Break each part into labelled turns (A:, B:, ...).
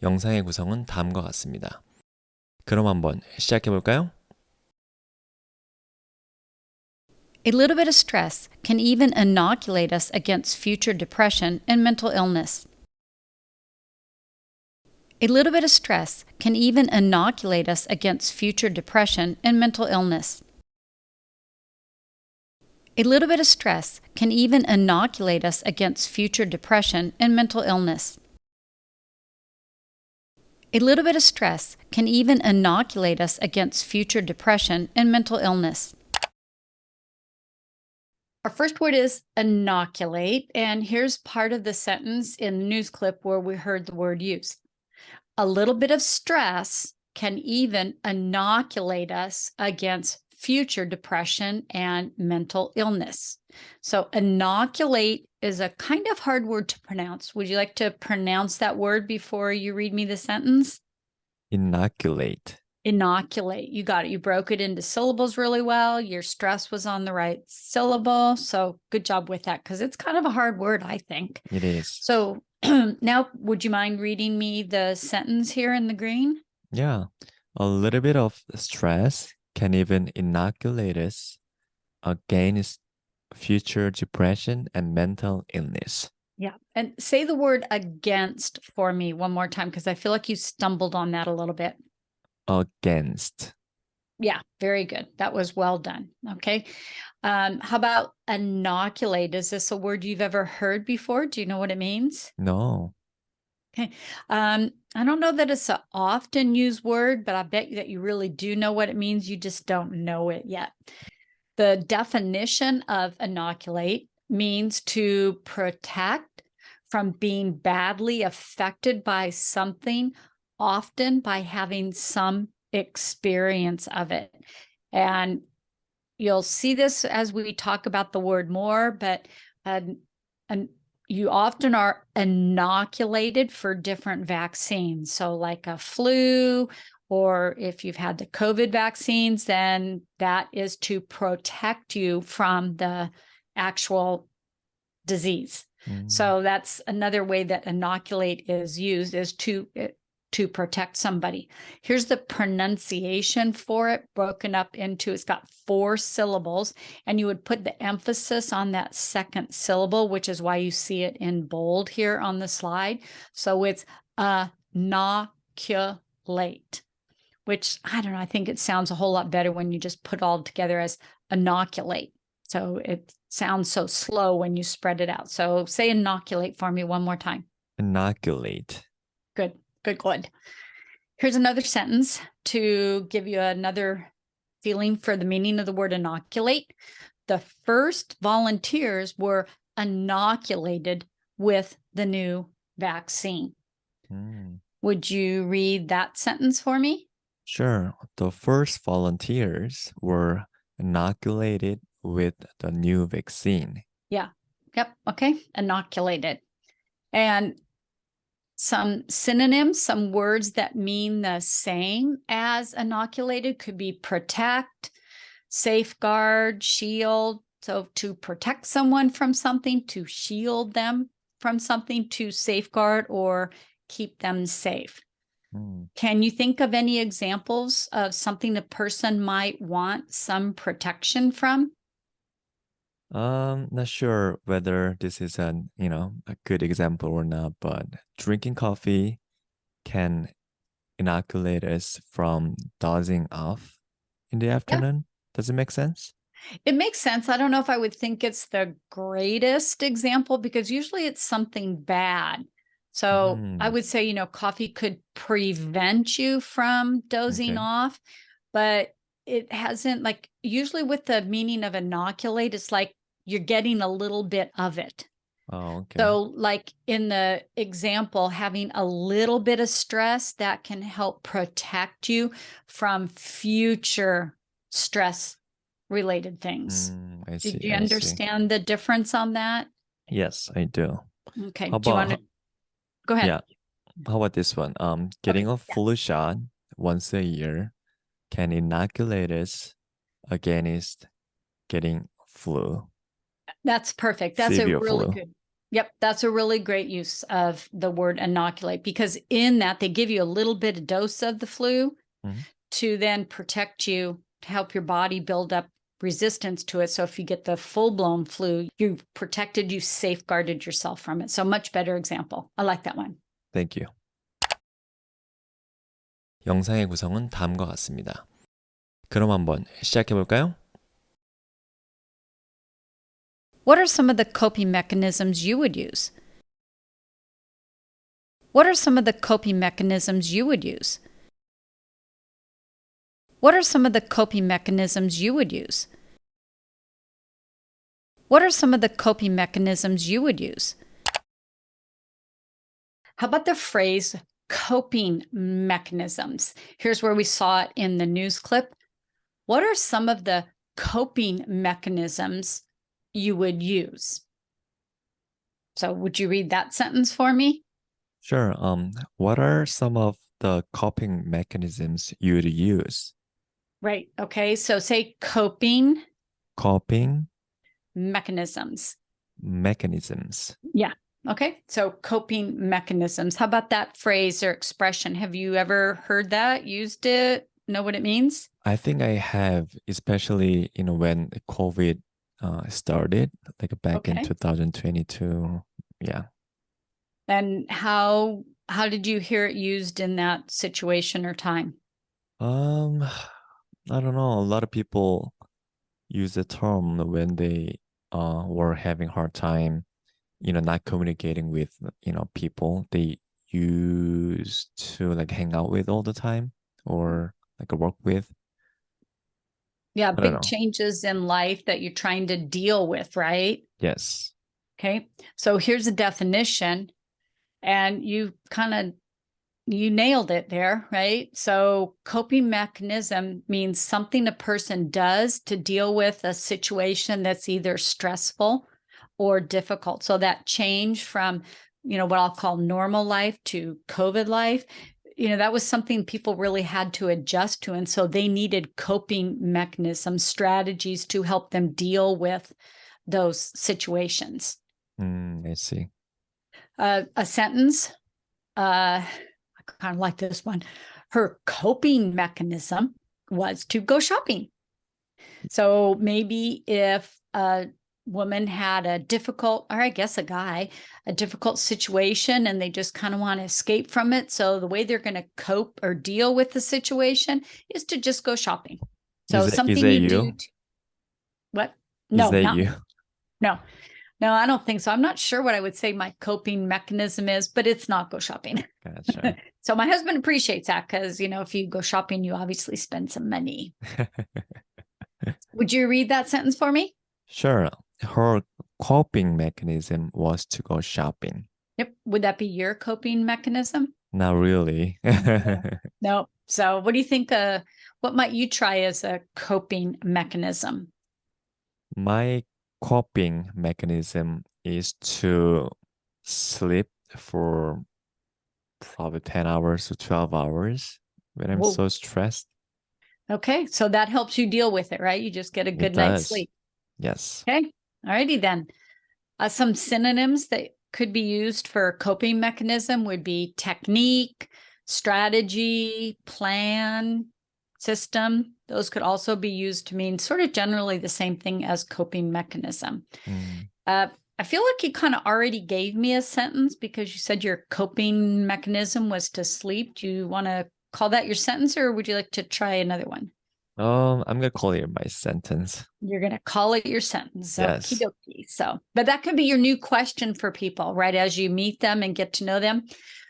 A: 영상의 구성은 다음과 같습니다. 그럼 한번 시작해 볼까요?
B: A little bit of stress can even inoculate us against future depression and mental illness. A little bit of stress can even inoculate us against future depression and mental illness. A little bit of stress can even inoculate us against future depression and mental illness. A little bit of stress can even inoculate us against future depression and mental illness. Our first word is inoculate, and here's part of the sentence in the news clip where we heard the word used. A little bit of stress can even inoculate us against future depression and mental illness. So, inoculate is a kind of hard word to pronounce. Would you like to pronounce that word before you read me the sentence?
A: Inoculate.
B: Inoculate. You got it. You broke it into syllables really well. Your stress was on the right syllable. So, good job with that because it's kind of a hard word, I think.
A: It is.
B: So, now, would you mind reading me the sentence here in the green?
A: Yeah. A little bit of stress can even inoculate us against future depression and mental illness.
B: Yeah. And say the word against for me one more time because I feel like you stumbled on that a little bit.
A: Against.
B: Yeah, very good. That was well done. Okay. How about inoculate? Is this a word you've ever heard before? Do you know what it means?
A: No.
B: Okay. I don't know that it's an often used word, but I bet you that you really do know what it means. You just don't know it yet. The definition of inoculate means to protect from being badly affected by something, often by having some experience of it. And you'll see this as we talk about the word more, but you often are inoculated for different vaccines. So like a flu, or if you've had the COVID vaccines, then that is to protect you from the actual disease. So that's another way that inoculate is used, is to protect somebody. Here's the pronunciation for it, broken up into, it's got 4 syllables, and you would put the emphasis on that second syllable, which is why you see it in bold here on the slide. So it's inoculate, which, I don't know, I think it sounds a whole lot better when you just put it all together as inoculate. So it sounds so slow when you spread it out. So say inoculate for me one more time.
A: Inoculate.
B: Good. Good. Here's another sentence to give you another feeling for the meaning of the word inoculate. The first volunteers were inoculated with the new vaccine. Would you read that sentence for me?
A: Sure. The first volunteers were inoculated with the new vaccine.
B: Yeah. Yep. Okay. Inoculated. And some synonyms, some words that mean the same as inoculated could be protect, safeguard, shield. So to protect someone from something, to shield them from something, to safeguard or keep them safe. Can you think of any examples of something a person might want some protection from?
A: Not sure whether this is a good example or not, but drinking coffee can inoculate us from dozing off in the
B: Yeah,
A: afternoon. Does it make sense?
B: it makes sense. I don't know if I would think it's the greatest example because usually it's something bad. So I would say, coffee could prevent you from dozing
A: Okay.
B: off, but it hasn't, like, usually with the meaning of inoculate, it's like you're getting a little bit of it.
A: Oh, okay.
B: So like in the example, having a little bit of stress that can help protect you from future stress related things.
A: I
B: Did
A: see.
B: you
A: I see.
B: understand the difference on that?
A: Yes, I do.
B: Okay.
A: How
B: Do you want
A: about
B: to go ahead?
A: yeah? How about this one?
B: Okay.
A: Getting a
B: Yeah.
A: flu shot once a year can inoculate us against getting flu,
B: That's perfect. That's a
A: severe
B: really
A: flu.
B: good. Yep, that's a really great use of the word inoculate, because in that they give you a little bit of dose of the flu to then protect you, to help your body build up resistance to it. So if you get the full-blown flu, you've protected, you safeguarded yourself from it. So much better example. I like that one.
A: Thank you. 영상의 구성은 다음과 같습니다. 그럼 한번 시작해 볼까요?
B: What are some of the coping mechanisms you would use? What are some of the coping mechanisms you would use? What are some of the coping mechanisms you would use? What are some of the coping mechanisms you would use? How about the phrase coping mechanisms? Here's where we saw it in the news clip. What are some of the coping mechanisms you would use? So would you read that sentence for me?
A: Sure. What are some of the coping mechanisms you would use?
B: Right. Okay. So say coping
A: Coping
B: mechanisms.
A: mechanisms.
B: Yeah. Okay. So coping mechanisms. How about that phrase or expression? Have you ever heard that, used it, know what it means?
A: I think I have, especially when COVID started, like back in
B: Okay.
A: 2022. Yeah.
B: And how did you hear it used in that situation or time?
A: I don't know. A lot of people use the term when they were having hard time, not communicating with, people they used to like hang out with all the time or like work with.
B: Yeah,
A: I don't
B: big
A: know.
B: changes in life that you're trying to deal with, right?
A: Yes.
B: Okay. So here's a definition, and you nailed it there, right? So coping mechanism means something a person does to deal with a situation that's either stressful or difficult. So that change from, what I'll call normal life to COVID life, that was something people really had to adjust to. And so they needed coping mechanisms, strategies to help them deal with those situations.
A: I see.
B: A sentence, I kind of like this one. Her coping mechanism was to go shopping. So maybe if a woman had a difficult, or I guess a guy, a difficult situation, and they just kind of want to escape from it. So the way they're going to cope or deal with the situation is to just go shopping. So
A: Is
B: something
A: that
B: you do.
A: you?
B: What?
A: Is
B: No,
A: that
B: not
A: you?
B: me. No. No, I don't think so. I'm not sure what I would say my coping mechanism is, but it's not go shopping.
A: Gotcha.
B: So my husband appreciates that because, if you go shopping, you obviously spend some money. Would you read that sentence for me?
A: Sure. Her coping mechanism was to go shopping.
B: Yep. Would that be your coping mechanism?
A: Not really.
B: No. So what do you think? What might you try as a coping mechanism?
A: My coping mechanism is to sleep for probably 10 hours to 12 hours when I'm
B: Whoa.
A: so stressed.
B: Okay. So that helps you deal with it, right? You just get a good night's sleep.
A: Yes.
B: Okay. All righty then. Some synonyms that could be used for coping mechanism would be technique, strategy, plan, system. Those could also be used to mean sort of generally the same thing as coping mechanism. I feel like you kind of already gave me a sentence because you said your coping mechanism was to sleep. Do you want to call that your sentence, or would you like to try another one?
A: I'm gonna call it my sentence.
B: You're going to call it your sentence.
A: Yes.
B: Okie dokie. So, but that could be your new question for people, right? As you meet them and get to know them.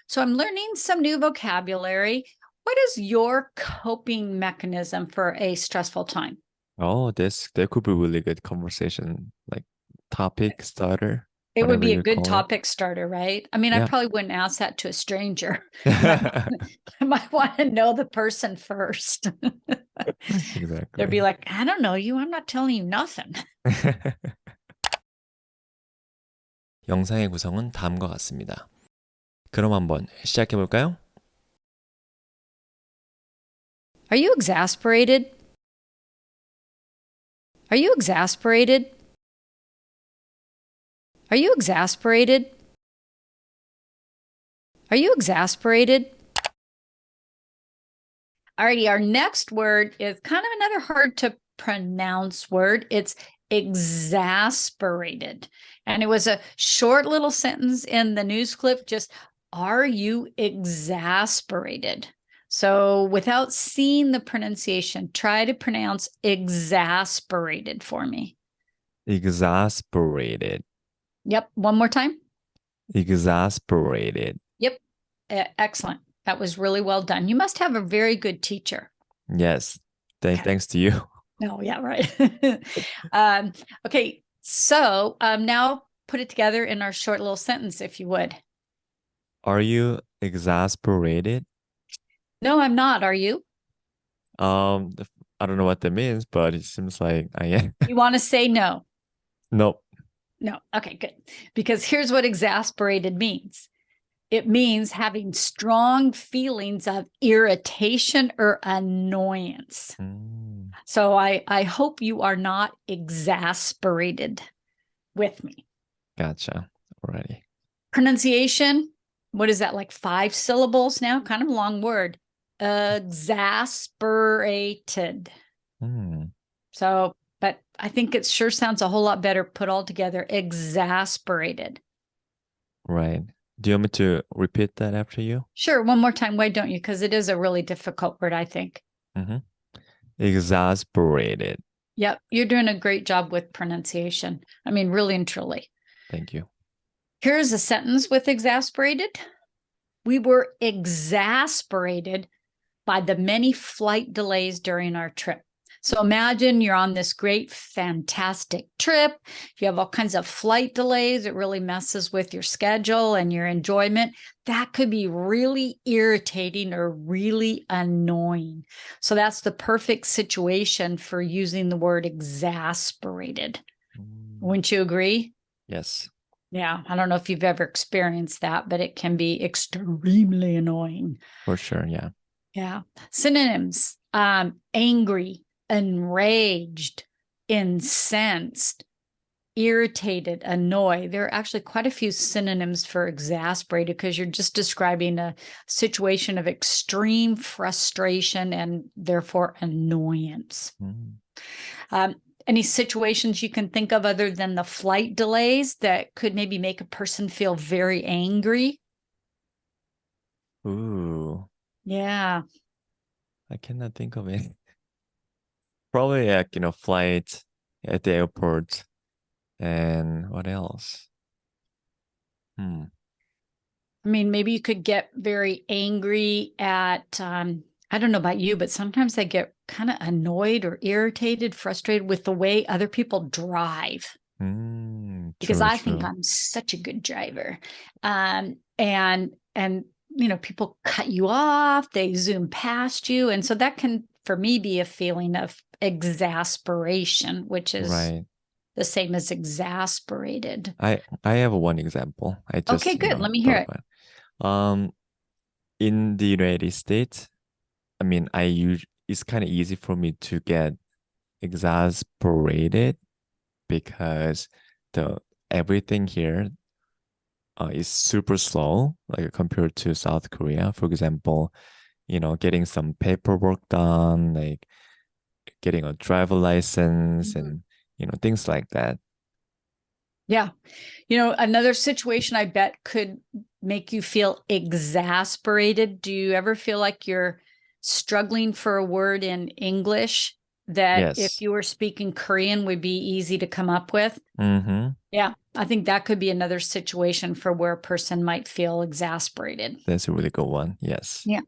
B: So I'm learning some new vocabulary. What is your coping mechanism for a stressful time?
A: Oh, that could be really good conversation, like topic starter.
B: It would
A: whatever
B: be a
A: you
B: good
A: call it.
B: topic starter, right? I mean, I
A: Yeah.
B: probably wouldn't ask that to a stranger. I might want to know the person first.
A: Exactly.
B: They'd be like, I don't know you. I'm not telling you nothing.
A: 영상의 구성은 다음과 같습니다. 그럼 한번 시작해 볼까요?
B: Are you exasperated? Are you exasperated? Are you exasperated? Are you exasperated? Alrighty, our next word is kind of another hard to pronounce word. It's exasperated. And it was a short little sentence in the news clip, just, are you exasperated? So without seeing the pronunciation, try to pronounce exasperated for me.
A: Exasperated.
B: Yep, one more time.
A: Exasperated.
B: Yep, excellent. That was really well done. You must have a very good teacher.
A: Yes,
B: Okay.
A: thanks to you.
B: Oh, yeah, right. Okay, so now put it together in our short little sentence, if you would.
A: Are you exasperated?
B: No, I'm not. Are you?
A: I don't know what that means, but it seems like I am.
B: You want to say no?
A: Nope.
B: No. Okay, good. Because here's what exasperated means. It means having strong feelings of irritation or annoyance.
A: Mm,
B: So I hope you are not exasperated with me.
A: gotcha. Already.
B: Pronunciation, what is that, like 5 syllables now? Kind of a long word. Exasperated.
A: Mm,
B: So, but I think it sure sounds a whole lot better put all together. Exasperated.
A: right. Do you want me to repeat that after you?
B: Sure, one more time. Why don't you? Because it is a really difficult word, I think.
A: Mm-hmm. Exasperated.
B: Yep, you're doing a great job with pronunciation. I mean, really and truly.
A: Thank you.
B: Here's a sentence with exasperated. We were exasperated by the many flight delays during our trip. So imagine you're on this great, fantastic trip. You have all kinds of flight delays. It really messes with your schedule and your enjoyment. That could be really irritating or really annoying. So that's the perfect situation for using the word exasperated. Wouldn't you agree?
A: Yes.
B: Yeah, I don't know if you've ever experienced that, but it can be extremely annoying.
A: For sure, yeah.
B: Yeah. Synonyms, angry, enraged, incensed, irritated, annoyed. There are actually quite a few synonyms for exasperated because you're just describing a situation of extreme frustration and therefore annoyance. Any situations you can think of other than the flight delays that could maybe make a person feel very angry?
A: Ooh,
B: Yeah.
A: I cannot think of it. Probably like, flight at the airport. And what else?
B: I mean, maybe you could get very angry at, I don't know about you, but sometimes I get kind of annoyed or irritated, frustrated with the way other people drive. Because I think I'm such a good driver. And people cut you off, they zoom past you. And so that can, for me, be a feeling of exasperation, which is
A: right.
B: the same as exasperated.
A: I have one example. I just
B: Okay, good. Let me hear it.
A: In the United States, I mean, it's kind of easy for me to get exasperated because everything here is super slow, like compared to South Korea. For example, getting some paperwork done, like getting a driver license and things like that.
B: Yeah. Another situation I bet could make you feel exasperated. Do you ever feel like you're struggling for a word in English that if
A: Yes.
B: you were speaking Korean would be easy to come up with?
A: Mm-hmm.
B: Yeah, I think that could be another situation for where a person might feel exasperated.
A: That's a really good one. Yes.
B: Yeah.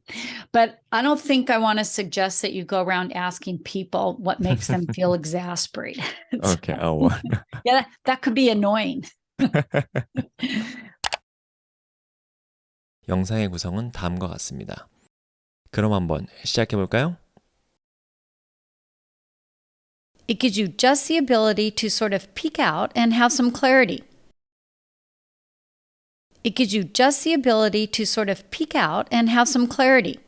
B: But I don't think I want to suggest that you go around asking people what makes them feel exasperated.
A: Okay. Oh,
B: yeah, that could be annoying.
A: 영상의 구성은 다음과 같습니다. 그럼 한번 시작해 볼까요?
B: It gives you just the ability to sort of peek out and have some clarity. It gives you just the ability to sort of peek out and have some clarity.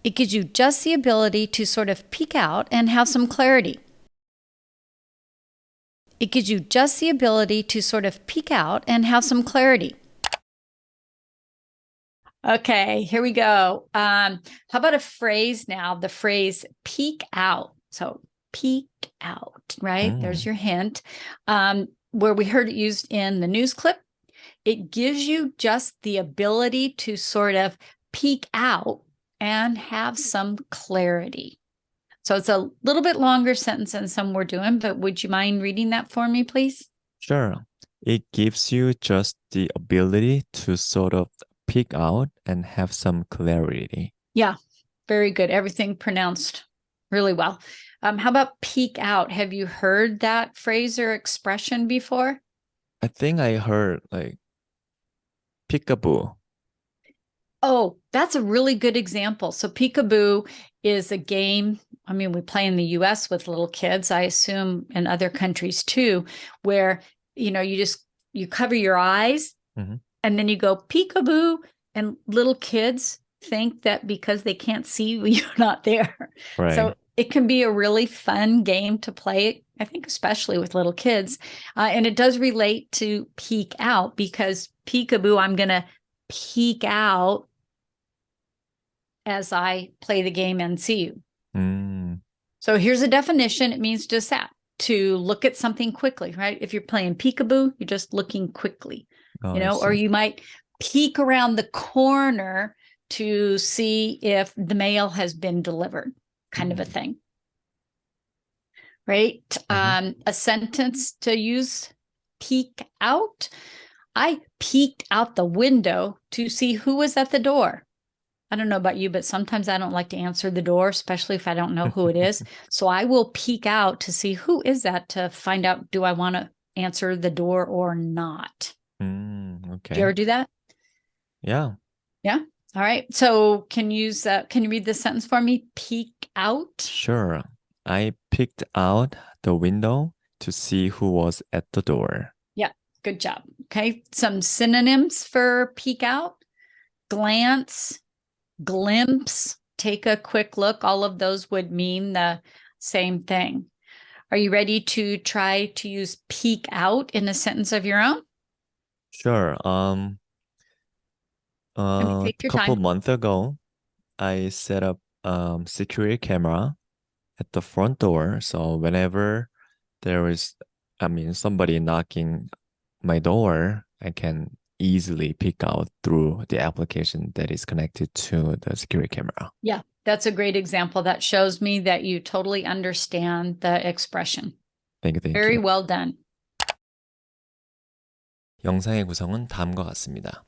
B: It gives you just the ability to sort of peek out and have some clarity. It gives you just the ability to sort of peek out and have some clarity. Okay, here we go. How about a phrase now? The phrase peek out. So peek out, right? There's your hint. Where we heard it used in the news clip, it gives you just the ability to sort of peek out and have some clarity. So it's a little bit longer sentence than some we're doing, but would you mind reading that for me, please?
A: Sure. It gives you just the ability to sort of pick out and have some clarity.
B: Yeah, very good. Everything pronounced really well. How about peek out? Have you heard that phrase or expression before?
A: I think I heard like peekaboo.
B: Oh, that's a really good example. So peekaboo is a game. I mean, we play in the US with little kids, I assume in other countries too, where, you cover your eyes and then you go peekaboo, and little kids think that because they can't see you, you're not there.
A: Right.
B: So it can be a really fun game to play, I think, especially with little kids. And it does relate to peek out, because peekaboo, I'm going to peek out as I play the game and see you. So here's a definition. It means just that, to look at something quickly, right? If you're playing peekaboo, you're just looking quickly, or you might peek around the corner to see if the mail has been delivered, kind of a thing, right? A sentence to use, peek out. I peeked out the window to see who was at the door. I don't know about you, but sometimes I don't like to answer the door, especially if I don't know who it is. So I will peek out to see who is that, to find out, do I want to answer the door or not?
A: Okay.
B: Do you ever do that?
A: Yeah.
B: Yeah. All right. So can you read this sentence for me? Peek out.
A: Sure. I peeked out the window to see who was at the door.
B: Yeah. Good job. Okay. Some synonyms for peek out: glance, glimpse, take a quick look. All of those would mean the same thing. Are you ready to try to use peek out in a sentence of your own?
A: Sure. A
B: Take your
A: couple
B: time.
A: months ago, I set up security camera at the front door. So whenever there is, somebody knocking my door, I can easily pick out through the application that is connected to the security camera.
B: Yeah, that's a great example. That shows me that you totally understand the expression.
A: Thank you.
B: Very well done.
A: 영상의 구성은 다음과 같습니다.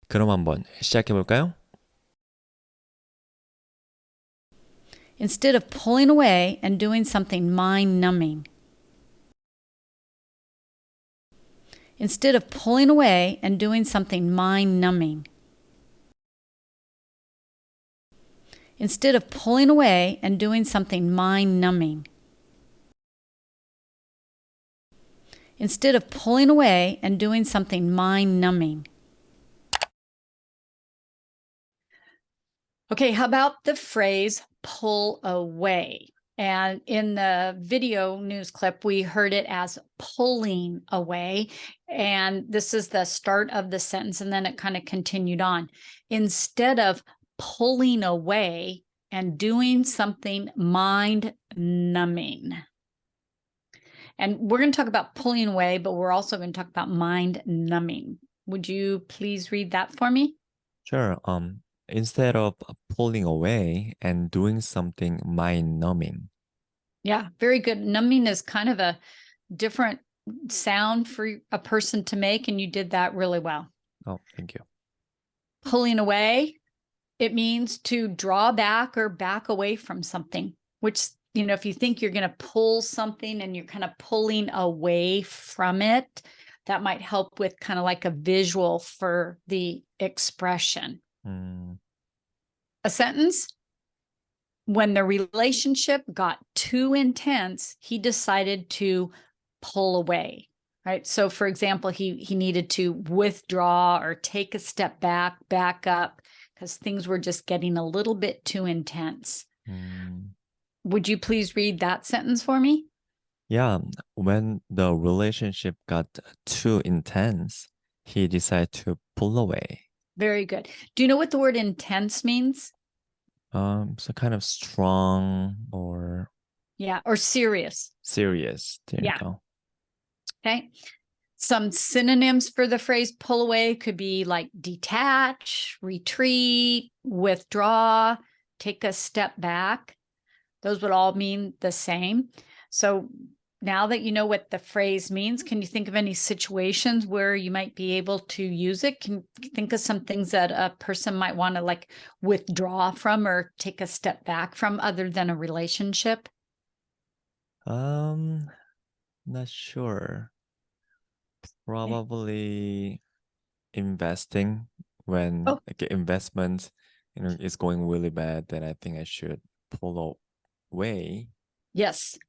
A: 그럼 한번 시작해 볼까요?
B: Instead of pulling away and doing something mind-numbing. Instead of pulling away and doing something mind-numbing. Instead of pulling away and doing something mind-numbing. Instead of pulling away and doing something mind-numbing. Okay, how about the phrase pull away? And in the video news clip, we heard it as pulling away. And this is the start of the sentence, and then it kind of continued on. Instead of pulling away and doing something mind-numbing. And we're going to talk about pulling away, but we're also going to talk about mind-numbing. Would you please read that for me?
A: Sure. Instead of pulling away and doing something mind-numbing.
B: Yeah, very good. Numbing is kind of a different sound for a person to make, and you did that really well.
A: Oh, thank you.
B: Pulling away, it means to draw back or back away from something, which, if you think you're going to pull something and you're kind of pulling away from it, that might help with kind of like a visual for the expression. A sentence: when the relationship got too intense, he decided to pull away, right? So for example, he needed to withdraw or take a step back up, because things were just getting a little bit too intense. Would you please read that sentence for me?
A: Yeah, when the relationship got too intense, he decided to pull away.
B: Very good. Do you know what the word intense means?
A: So kind of strong or
B: Yeah, or serious.
A: serious. There you
B: Yeah.
A: go.
B: Okay. Some synonyms for the phrase pull away could be like detach, retreat, withdraw, take a step back. Those would all mean the same. So now that you know what the phrase means, can you think of any situations where you might be able to use it? Can you think of some things that a person might want to like withdraw from or take a step back from other than a relationship?
A: Not sure.
B: Okay.
A: Probably investing when
B: Oh,
A: like investment, is going really bad, then I think I should pull away,
B: yes.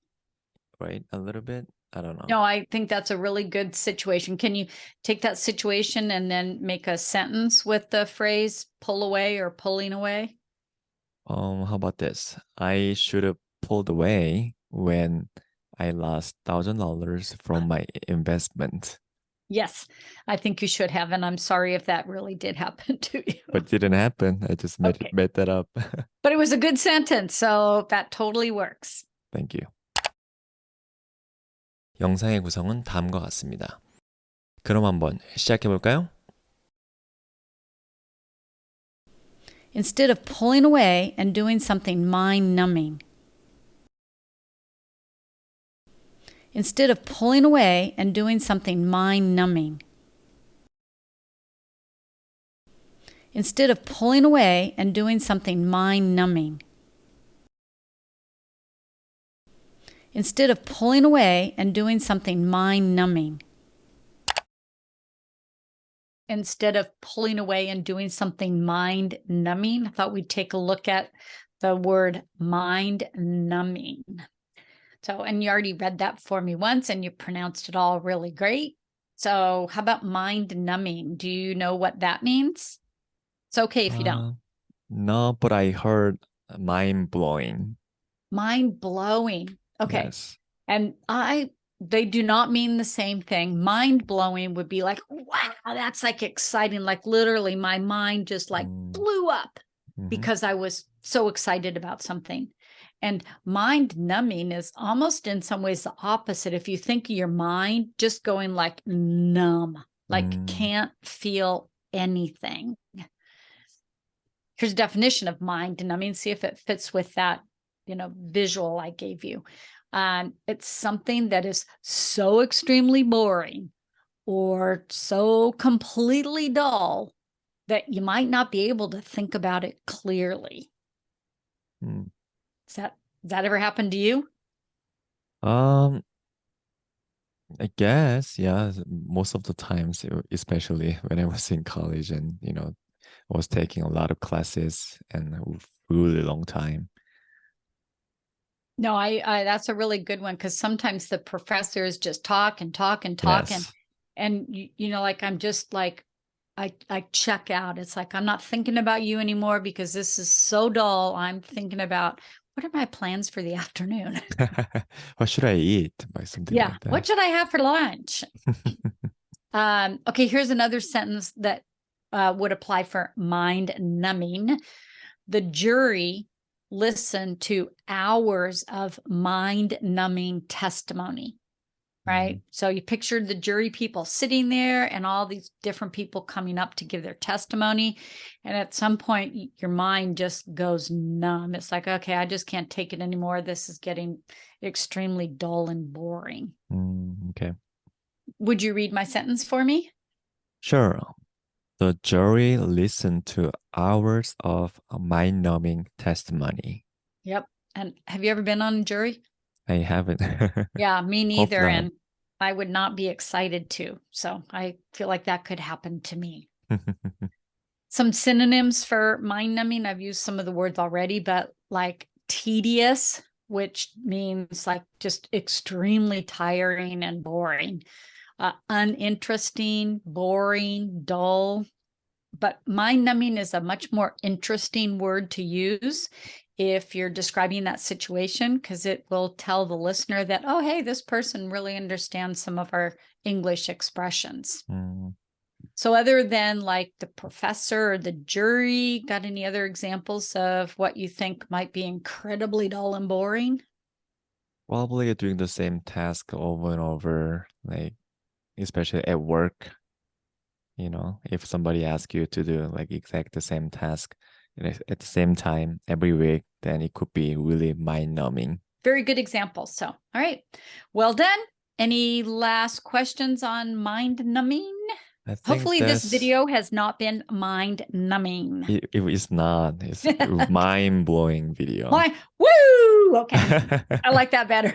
A: right? A little bit. I don't know.
B: No, I think that's a really good situation. Can you take that situation and then make a sentence with the phrase pull away or pulling away?
A: How about this? I should have pulled away when I lost $1,000 from my investment,
B: Yes, I think you should have. And I'm sorry if that really did happen to you.
A: but it didn't happen. I just
B: Okay.
A: made that up.
B: But it was a good sentence. So that totally works.
A: Thank you. 영상의 구성은 다음과 같습니다. 그럼 한번 시작해 볼까요?
B: Instead of pulling away and doing something mind-numbing. Instead of pulling away and doing something mind-numbing. Instead of pulling away and doing something mind-numbing. Instead of pulling away and doing something mind-numbing. Instead of pulling away and doing something mind-numbing, I thought we'd take a look at the word mind-numbing. So, and you already read that for me once and you pronounced it all really great. So how about mind-numbing? Do you know what that means? It's okay if you don't.
A: No, but I heard mind-blowing.
B: Mind-blowing. Okay.
A: Yes.
B: And they do not mean the same thing. Mind-blowing would be like, wow, that's like exciting. Like literally my mind just like blew up because I was so excited about something. And mind-numbing is almost in some ways the opposite. If you think of your mind just going like numb, like can't feel anything. Here's a definition of mind-numbing. See if it fits with that, visual I gave you. It's something that is so extremely boring or so completely dull that you might not be able to think about it clearly. Does that ever happen to you?
A: I guess, yeah, most of the times, especially when I was in college and, I was taking a lot of classes and a really long time.
B: No, I that's a really good one because sometimes the professors just talk and talk and talk
A: Yes.
B: and like I'm just like I check out. It's like I'm not thinking about you anymore because this is so dull. I'm thinking about what are my plans for the afternoon?
A: What should I eat? By something
B: Yeah,
A: like that.
B: what should I have for lunch? Okay, here's another sentence that would apply for mind-numbing. The jury listened to hours of mind-numbing testimony, right? So you pictured the jury people sitting there and all these different people coming up to give their testimony. And at some point, your mind just goes numb. It's like, okay, I just can't take it anymore. This is getting extremely dull and boring.
A: Okay.
B: Would you read my sentence for me?
A: Sure. The jury listened to hours of mind-numbing testimony.
B: Yep. And have you ever been on a jury?
A: I haven't.
B: Yeah, me
A: Hope
B: neither.
A: not.
B: And I would not be excited to. So I feel like that could happen to me. Some synonyms for mind-numbing. I've used some of the words already, but like tedious, which means like just extremely tiring and boring. Uninteresting, boring, dull. But mind-numbing is a much more interesting word to use. if you're describing that situation, because it will tell the listener that, oh, hey, this person really understands some of our English expressions. So other than like the professor or the jury, got any other examples of what you think might be incredibly dull and boring?
A: Probably doing the same task over and over, like especially at work. You know, if somebody asks you to do like exact the same task at the same time every week, then it could be really mind-numbing.
B: Very good example. So, all right. Well done. Any last questions on mind-numbing?
A: I think
B: Hopefully this video has not been mind-numbing.
A: it is not. It's a mind-blowing video.
B: Woo! Okay. I like that better.